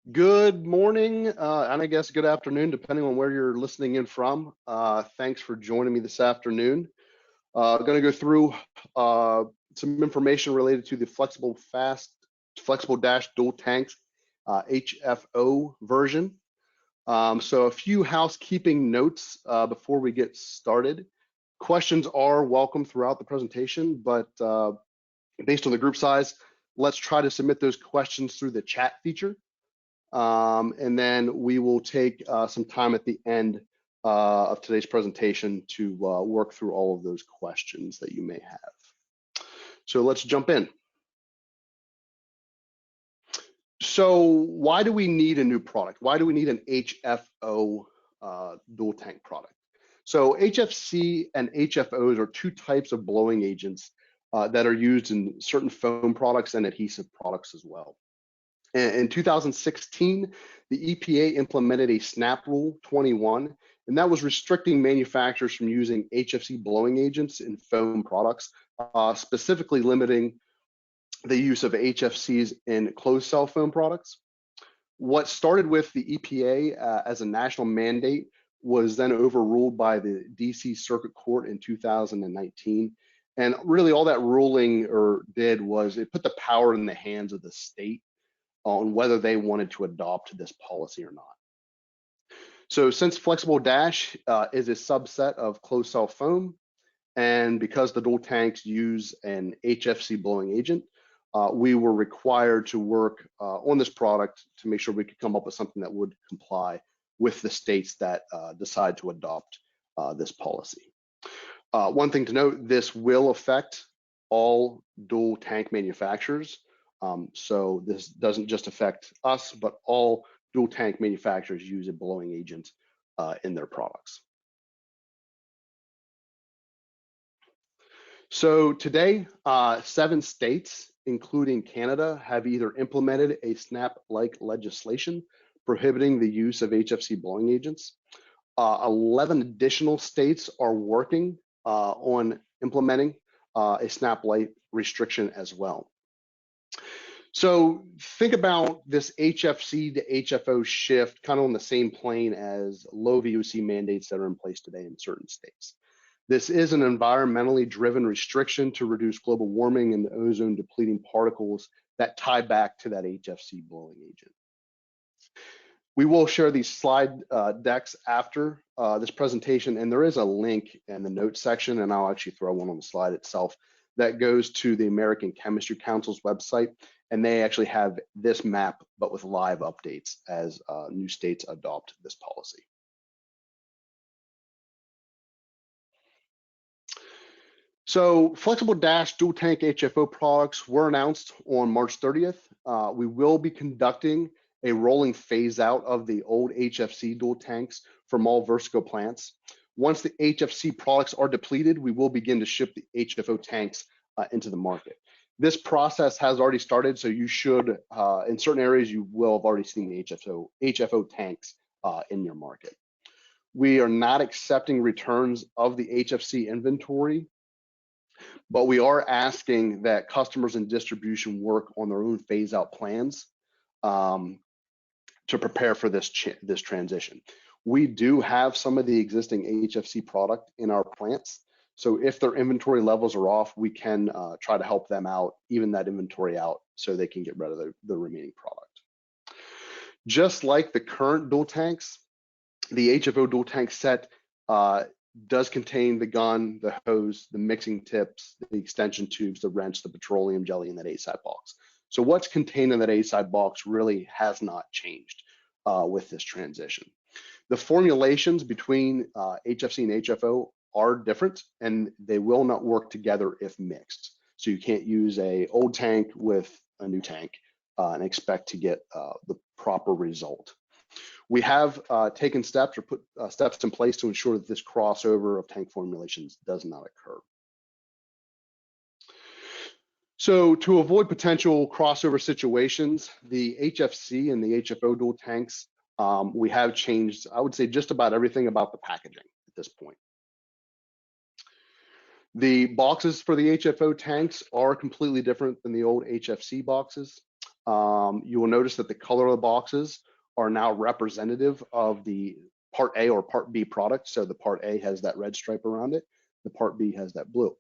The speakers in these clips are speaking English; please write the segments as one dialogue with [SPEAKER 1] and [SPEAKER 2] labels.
[SPEAKER 1] Good morning, and I guess good afternoon, depending on where you're listening in from. Thanks for joining me this afternoon. Going to go through some information related to the flexible dash dual tanks HFO version. So a few housekeeping notes before we get started. Questions are welcome throughout the presentation, but based on the group size, let's try to submit those questions through the chat feature. And then we will take some time at the end of today's presentation to work through all of those questions that you may have. So let's jump in. So why do we need a new product? Why do we need an HFO dual tank product? So HFC and HFOs are two types of blowing agents that are used in certain foam products and adhesive products as well. In 2016, the EPA implemented a SNAP Rule 21, and that was restricting manufacturers from using HFC blowing agents in foam products, specifically limiting the use of HFCs in closed cell foam products. What started with the EPA as a national mandate was then overruled by the DC Circuit Court in 2019. And really all that ruling did was it put the power in the hands of the state on whether they wanted to adopt this policy or not. So since Flexible Dash is a subset of closed cell foam, and because the dual tanks use an HFC blowing agent, we were required to work on this product to make sure we could come up with something that would comply with the states that decide to adopt this policy. One thing to note, this will affect all dual tank manufacturers. So this doesn't just affect us, but all dual tank manufacturers use a blowing agent in their products. So today, 7 states, including Canada, have either implemented a SNAP-like legislation prohibiting the use of HFC blowing agents. 11 additional states are working on implementing a SNAP-like restriction as well. So think about this HFC to HFO shift kind of on the same plane as low VOC mandates that are in place today in certain states. This is an environmentally driven restriction to reduce global warming and the ozone depleting particles that tie back to that HFC blowing agent. We will share these slide decks after this presentation, and there is a link in the notes section, and I'll actually throw one on the slide itself, that goes to the American Chemistry Council's website, and they actually have this map, but with live updates as new states adopt this policy. So Flexible Dash dual tank HFO products were announced on March 30th. We will be conducting a rolling phase out of the old HFC dual tanks from all Versico plants. Once the HFC products are depleted, we will begin to ship the HFO tanks into the market. This process has already started, so you should, in certain areas, you will have already seen the HFO tanks in your market. We are not accepting returns of the HFC inventory, but we are asking that customers and distribution work on their own phase out plans to prepare for this transition. We do have some of the existing HFC product in our plants. So if their inventory levels are off, we can try to help them out, even that inventory out, so they can get rid of the remaining product. Just like the current dual tanks, the HFO dual tank set does contain the gun, the hose, the mixing tips, the extension tubes, the wrench, the petroleum jelly, and that A-side box. So what's contained in that A-side box really has not changed with this transition. The formulations between HFC and HFO are different, and they will not work together if mixed. So you can't use a old tank with a new tank and expect to get the proper result. We have taken steps or put steps in place to ensure that this crossover of tank formulations does not occur. So to avoid potential crossover situations, the HFC and the HFO dual tanks, we have changed, I would say, just about everything about the packaging at this point. The boxes for the HFO tanks are completely different than the old HFC boxes. you will notice that the color of the boxes are now representative of the Part A or Part B product. So the Part A has that red stripe around it. The Part B has that blue.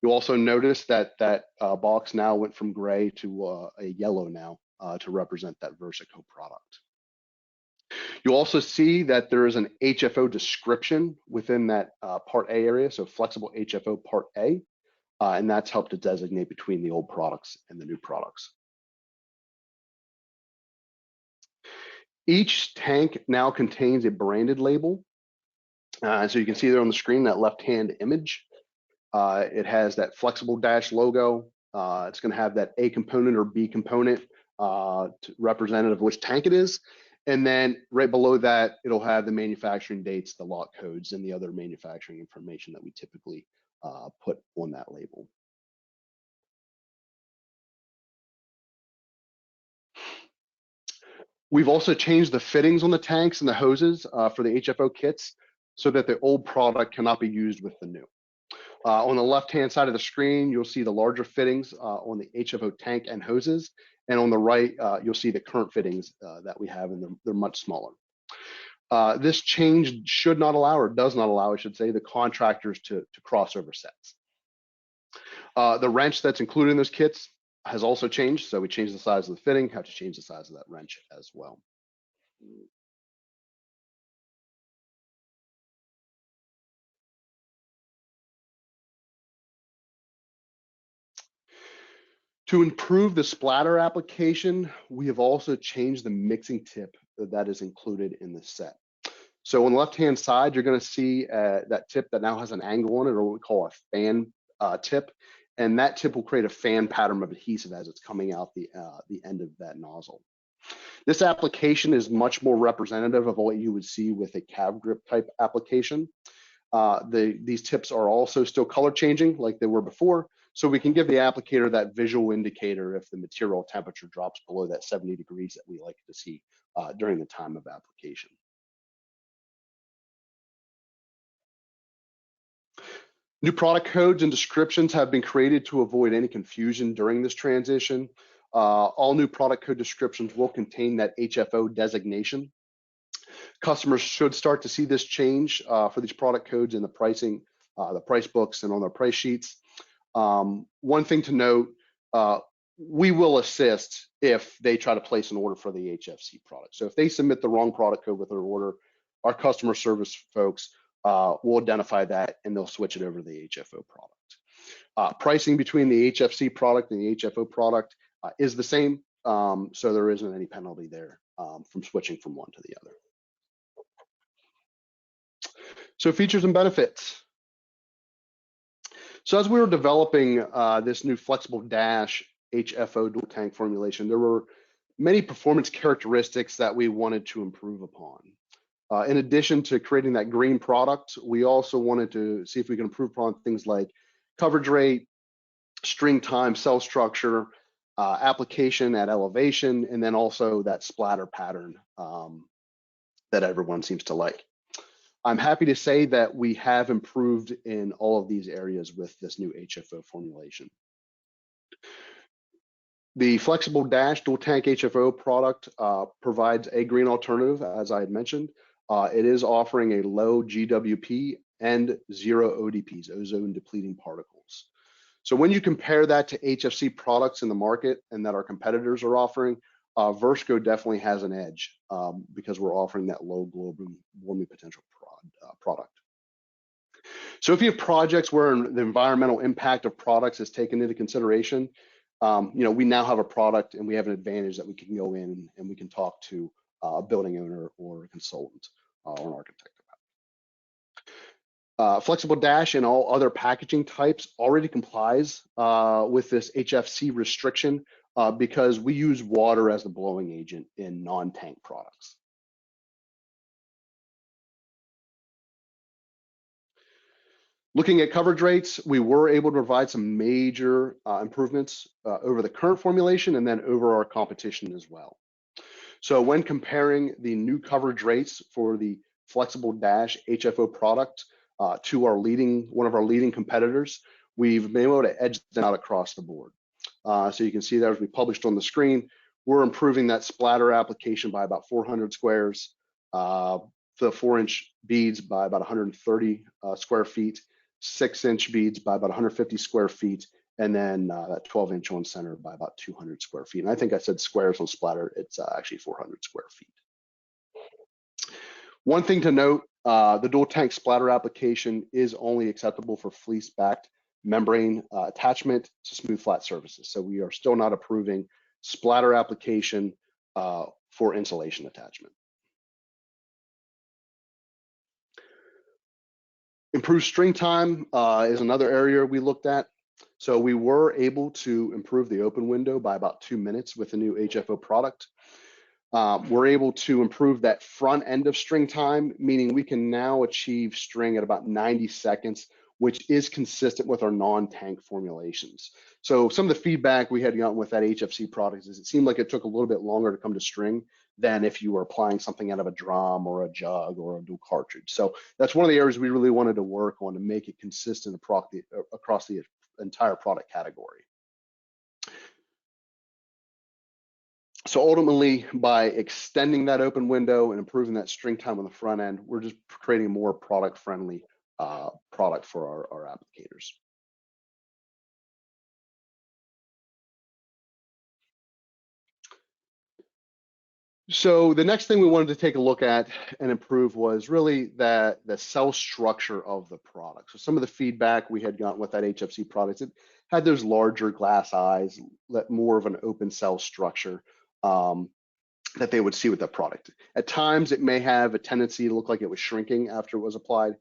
[SPEAKER 1] You'll also notice that that box now went from gray to a yellow now to represent that Versico product. You'll also see that there is an HFO description within that Part A area, so flexible HFO Part A, and that's helped to designate between the old products and the new products. Each tank now contains a branded label. So you can see there on the screen, that left-hand image. It has that flexible dash logo. It's going to have that A component or B component representative of which tank it is. And then right below that, it'll have the manufacturing dates, the lot codes, and the other manufacturing information that we typically put on that label. We've also changed the fittings on the tanks and the hoses for the HFO kits so that the old product cannot be used with the new. On the left-hand side of the screen, you'll see the larger fittings on the HFO tank and hoses. And on the right, you'll see the current fittings that we have, and they're much smaller. This change should not allow, or does not allow, I should say, the contractors to cross over sets. The wrench that's included in those kits has also changed. So we changed the size of the fitting, have to change the size of that wrench as well. To improve the splatter application, we have also changed the mixing tip that is included in the set. So on the left-hand side, you're going to see that tip that now has an angle on it, or what we call a fan tip. And that tip will create a fan pattern of adhesive as it's coming out the end of that nozzle. This application is much more representative of what you would see with a cab grip type application. These tips are also still color changing like they were before, so we can give the applicator that visual indicator if the material temperature drops below that 70 degrees that we like to see during the time of application. New product codes and descriptions have been created to avoid any confusion during this transition. All new product code descriptions will contain that HFO designation. Customers should start to see this change for these product codes in the pricing, the price books, and on their price sheets. One thing to note, we will assist if they try to place an order for the HFC product. So if they submit the wrong product code with their order, our customer service folks will identify that and they'll switch it over to the HFO product. Pricing between the HFC product and the HFO product is the same, so there isn't any penalty there from switching from one to the other. So features and benefits. So as we were developing this new flexible dash HFO dual tank formulation, there were many performance characteristics that we wanted to improve upon. In addition to creating that green product, we also wanted to see if we can improve upon things like coverage rate, string time, cell structure, application at elevation, and then also that splatter pattern that everyone seems to like. I'm happy to say that we have improved in all of these areas with this new HFO formulation. The flexible dash dual tank HFO product provides a green alternative, as I had mentioned. It is offering a low GWP and 0 ODPs, ozone depleting particles. So when you compare that to HFC products in the market and that our competitors are offering, Versico definitely has an edge because we're offering that low global warming potential product. So if you have projects where the environmental impact of products is taken into consideration, we now have a product and we have an advantage that we can go in and we can talk to a building owner or a consultant or an architect about. Flexible dash and all other packaging types already complies with this HFC restriction because we use water as the blowing agent in non-tank products. Looking at coverage rates, we were able to provide some major improvements over the current formulation and then over our competition as well. So when comparing the new coverage rates for the flexible dash HFO product to one of our leading competitors, we've been able to edge them out across the board. So you can see there as we published on the screen, we're improving that splatter application by about 400 squares, the 4-inch beads by about 130 square feet, 6-inch beads by about 150 square feet, and then that 12-inch on center by about 200 square feet. And I think I said squares on splatter, it's actually 400 square feet. One thing to note, the dual tank splatter application is only acceptable for fleece-backed membrane attachment to smooth flat surfaces. So we are still not approving splatter application for insulation attachment. Improved string time is another area we looked at. So we were able to improve the open window by about 2 minutes with the new HFO product. We're able to improve that front end of string time, meaning we can now achieve string at about 90 seconds, which is consistent with our non-tank formulations. So some of the feedback we had gotten with that HFC product is it seemed like it took a little bit longer to come to string than if you were applying something out of a drum or a jug or a dual cartridge. So that's one of the areas we really wanted to work on to make it consistent across the entire product category. So ultimately, by extending that open window and improving that string time on the front end, we're just creating a more product-friendly product for our applicators. So the next thing we wanted to take a look at and improve was really the cell structure of the product. So some of the feedback we had gotten with that HFC product, it had those larger glass eyes, more of an open cell structure that they would see with that product. At times, it may have a tendency to look like it was shrinking after it was applied.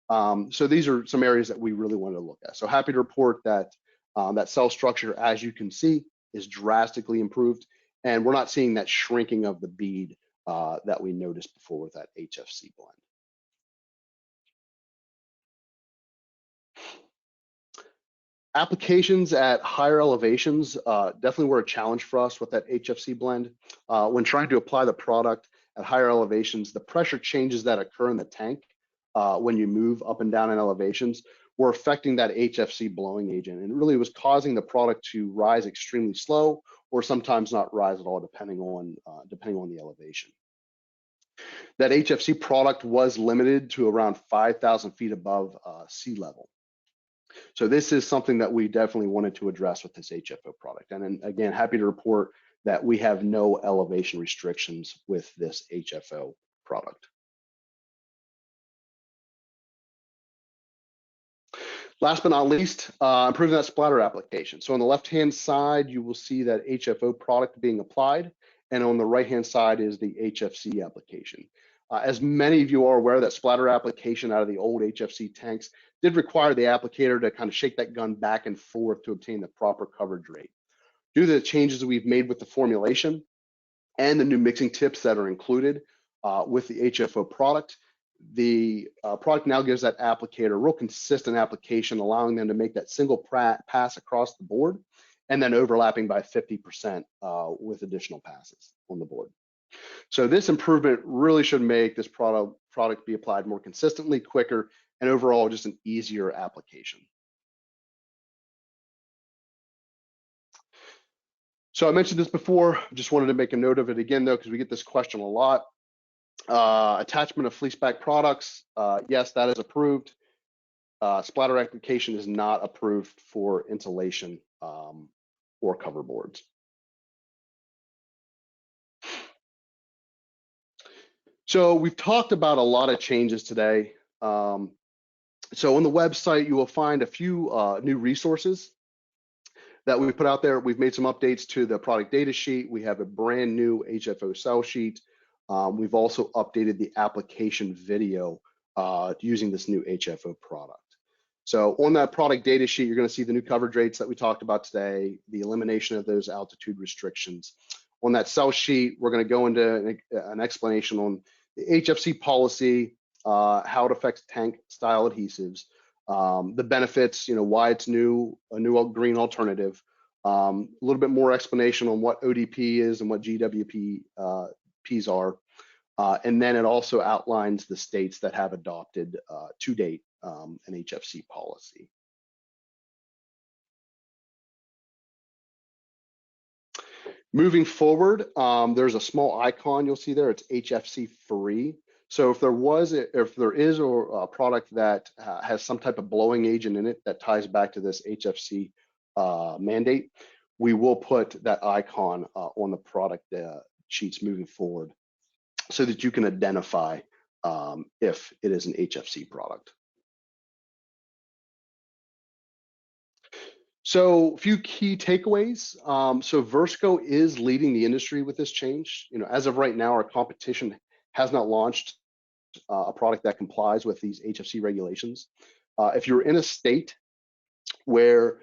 [SPEAKER 1] So these are some areas that we really wanted to look at. So happy to report that that cell structure, as you can see, is drastically improved. And we're not seeing that shrinking of the bead that we noticed before with that HFC blend. Applications at higher elevations definitely were a challenge for us with that HFC blend. When trying to apply the product at higher elevations, the pressure changes that occur in the tank when you move up and down in elevations were affecting that HFC blowing agent, and it really was causing the product to rise extremely slow or sometimes not rise at all, depending on the elevation. That HFC product was limited to around 5,000 feet above sea level. So this is something that we definitely wanted to address with this HFO product. And then again, happy to report that we have no elevation restrictions with this HFO product. Last but not least, improving that splatter application. So on the left-hand side, you will see that HFO product being applied, and on the right-hand side is the HFC application. As many of you are aware, that splatter application out of the old HFC tanks did require the applicator to kind of shake that gun back and forth to obtain the proper coverage rate. Due to the changes that we've made with the formulation and the new mixing tips that are included with the HFO product, the product now gives that applicator a real consistent application, allowing them to make that single pass across the board and then overlapping by 50% with additional passes on the board. So this improvement really should make this product be applied more consistently, quicker, and overall just an easier application. So I mentioned this before, just wanted to make a note of it again though, because we get this question a lot. Attachment of fleece back products, yes, that is approved. Splatter application is not approved for insulation or cover boards. So we've talked about a lot of changes today. So on the website, you will find a few new resources that we put out there. We've made some updates to the product data sheet. We have a brand new HFO cell sheet. We've also updated the application video using this new HFO product. So on that product data sheet, you're going to see the new coverage rates that we talked about today, the elimination of those altitude restrictions. On that cell sheet, we're going to go into an explanation on the HFC policy, how it affects tank style adhesives, the benefits, why it's new, a new green alternative, a little bit more explanation on what ODP is and what GWP Ps are. And then it also outlines the states that have adopted to date an HFC policy. Moving forward, there's a small icon you'll see there. It's HFC free. So if there is a product that has some type of blowing agent in it that ties back to this HFC mandate, we will put that icon on the product sheets moving forward so that you can identify if it is an HFC product. So a few key takeaways. So Versico is leading the industry with this change. As of right now, our competition has not launched a product that complies with these HFC regulations. If you're in a state where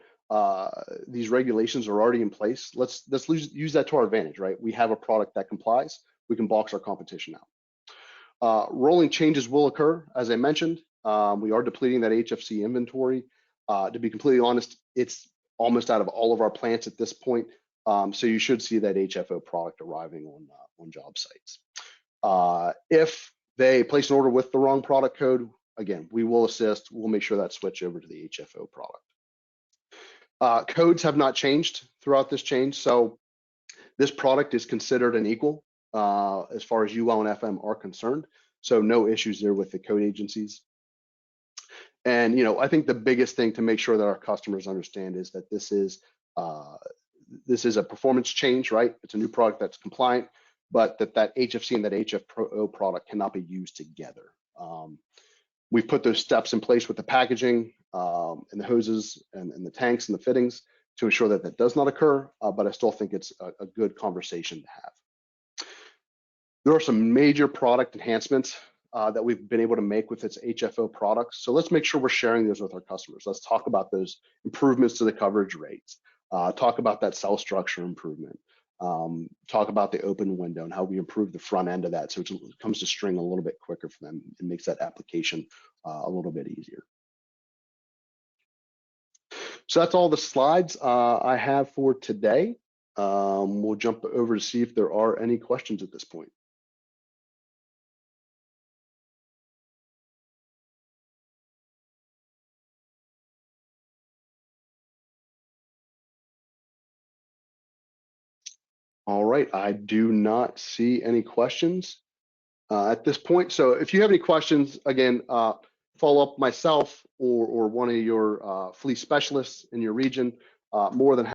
[SPEAKER 1] these regulations are already in place, let's use that to our advantage, right? We have a product that complies. We can box our competition out. Rolling changes will occur, as I mentioned. We are depleting that HFC inventory. To be completely honest, it's almost out of all of our plants at this point. So you should see that HFO product arriving on job sites. If they place an order with the wrong product code, again, we will assist. We'll make sure that switch over to the HFO product. Codes have not changed throughout this change. So this product is considered an equal as far as UL and FM are concerned. So no issues there with the code agencies. And I think the biggest thing to make sure that our customers understand is that this is a performance change, right? It's a new product that's compliant, but that HFC and that HFO product cannot be used together. We've put those steps in place with the packaging and the hoses and the tanks and the fittings to ensure that that does not occur, but I still think it's a good conversation to have. There are some major product enhancements that we've been able to make with its HFO products. So let's make sure we're sharing those with our customers. Let's talk about those improvements to the coverage rates, talk about that cell structure improvement, talk about the open window and how we improve the front end of that so it comes to string a little bit quicker for them and makes that application a little bit easier. So that's all the slides I have for today. We'll jump over to see if there are any questions at this point. All right, I do not see any questions at this point. So if you have any questions, again, follow up myself or one of your fleet specialists in your region. More than